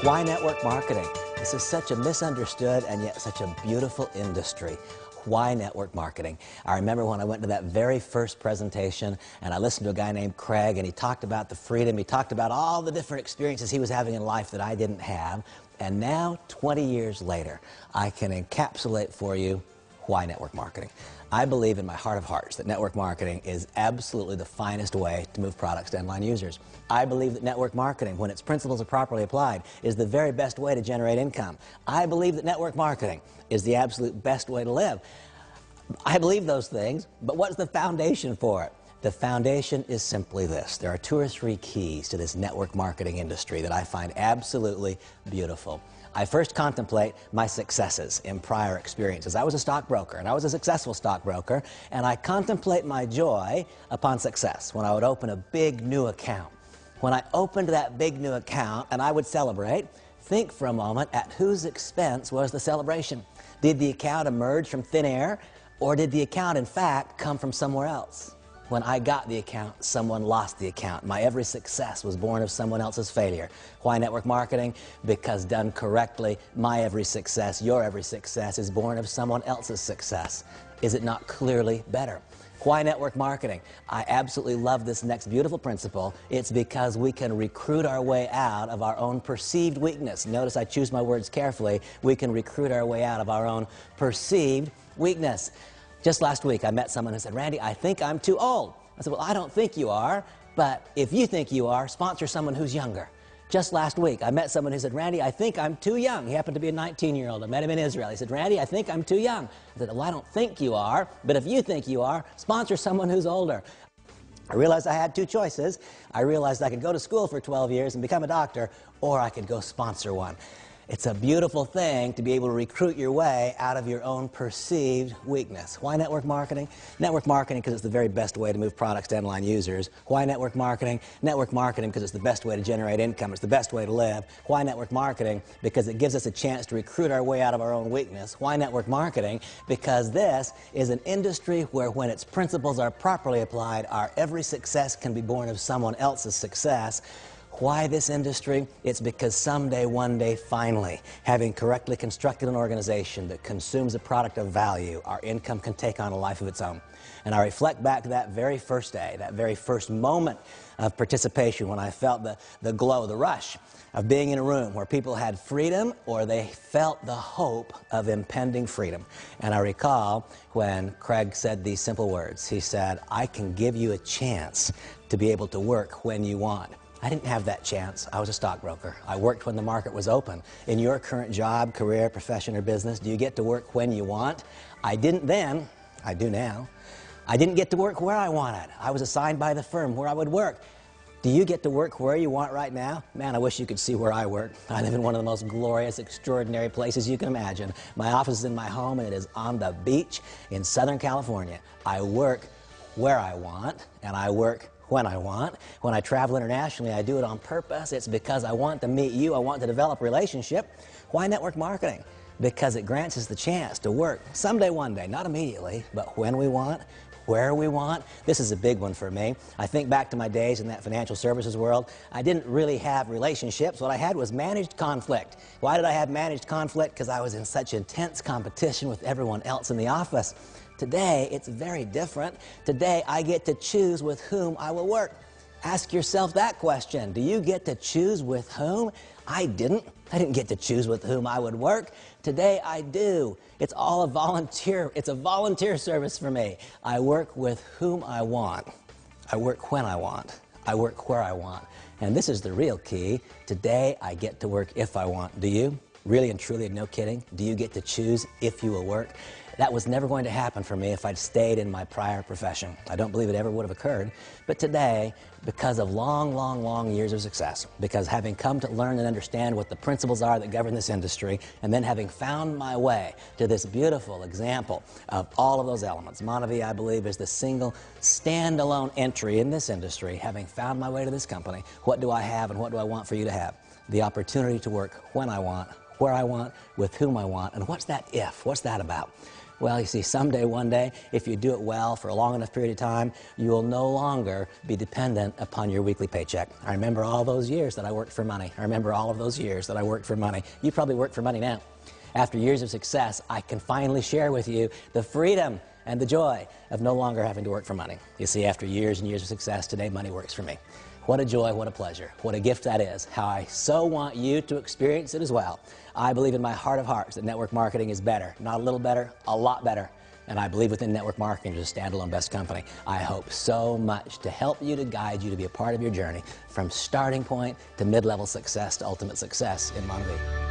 Why network marketing? This is such a misunderstood and yet such a beautiful industry. Why network marketing? I remember when I went to that very first presentation and I listened to a guy named Craig, and he talked about the freedom, he talked about all the different experiences he was having in life that I didn't have. And now, 20 years later, I can encapsulate for you why network marketing. I believe in my heart of hearts that network marketing is absolutely the finest way to move products to end-line users. I believe that network marketing, when its principles are properly applied, is the very best way to generate income. I believe that network marketing is the absolute best way to live. I believe those things, but what's the foundation for it? The foundation is simply this. There are 2 or 3 keys to this network marketing industry that I find absolutely beautiful. I first contemplate my successes in prior experiences. I was a stockbroker, and I was a successful stockbroker, and I contemplate my joy upon success when I would open a big new account. When I opened that big new account and I would celebrate, think for a moment at whose expense was the celebration. Did the account emerge from thin air, or did the account in fact come from somewhere else? When I got the account, someone lost the account. My every success was born of someone else's failure. Why network marketing? Because done correctly, my every success, your every success is born of someone else's success. Is it not clearly better? Why network marketing? I absolutely love this next beautiful principle. It's because we can recruit our way out of our own perceived weakness. Notice I choose my words carefully. We can recruit our way out of our own perceived weakness. Just last week, I met someone who said, "Randy, I think I'm too old." I said, "Well, I don't think you are, but if you think you are, sponsor someone who's younger." Just last week, I met someone who said, "Randy, I think I'm too young." He happened to be a 19-year-old. I met him in Israel. He said, "Randy, I think I'm too young." I said, "Well, I don't think you are, but if you think you are, sponsor someone who's older." I realized I had 2 choices. I realized I could go to school for 12 years and become a doctor, or I could go sponsor one. It's a beautiful thing to be able to recruit your way out of your own perceived weakness. Why network marketing? Network marketing because it's the very best way to move products to end-line users. Why network marketing? Network marketing because it's the best way to generate income. It's the best way to live. Why network marketing? Because it gives us a chance to recruit our way out of our own weakness. Why network marketing? Because this is an industry where when its principles are properly applied, our every success can be born of someone else's success. Why this industry? It's because someday, one day, finally, having correctly constructed an organization that consumes a product of value, our income can take on a life of its own. And I reflect back to that very first day, that very first moment of participation when I felt the glow, the rush of being in a room where people had freedom or they felt the hope of impending freedom. And I recall when Craig said these simple words. He said, "I can give you a chance to be able to work when you want." I didn't have that chance. I was a stockbroker. I worked when the market was open. In your current job, career, profession, or business, do you get to work when you want? I didn't then. I do now. I didn't get to work where I wanted. I was assigned by the firm where I would work. Do you get to work where you want right now? Man, I wish you could see where I work. I live in one of the most glorious, extraordinary places you can imagine. My office is in my home, and it is on the beach in Southern California. I work where I want, and I work when I want. When I travel internationally, I do it on purpose. It's because I want to meet you. I want to develop a relationship. Why network marketing? Because it grants us the chance to work someday, one day, not immediately, but when we want, where we want. This is a big one for me. I think back to my days in that financial services world. I didn't really have relationships. What I had was managed conflict. Why did I have managed conflict? Because I was in such intense competition with everyone else in the office. Today, it's very different. Today, I get to choose with whom I will work. Ask yourself that question. Do you get to choose with whom? I didn't. I didn't get to choose with whom I would work. Today, I do. It's all a volunteer. It's a volunteer service for me. I work with whom I want. I work when I want. I work where I want. And this is the real key. Today, I get to work if I want. Do you? Really and truly, no kidding? Do you get to choose if you will work? That was never going to happen for me if I'd stayed in my prior profession. I don't believe it ever would have occurred. But today, because of long years of success, because having come to learn and understand what the principles are that govern this industry, and then having found my way to this beautiful example of all of those elements, MonaVie, I believe, is the single standalone entry in this industry. Having found my way to this company, what do I have and what do I want for you to have? The opportunity to work when I want, where I want, with whom I want. And what's that if? What's that about? Well, you see, someday, one day, if you do it well for a long enough period of time, you will no longer be dependent upon your weekly paycheck. I remember all those years that I worked for money. I remember all of those years that I worked for money. You probably work for money now. After years of success, I can finally share with you the freedom and the joy of no longer having to work for money. You see, after years and years of success, today money works for me. What a joy, what a pleasure, what a gift that is. How I so want you to experience it as well. I believe in my heart of hearts that network marketing is better. Not a little better, a lot better. And I believe within network marketing is a standalone best company. I hope so much to help you, to guide you, to be a part of your journey from starting point to mid-level success to ultimate success in MonaVie.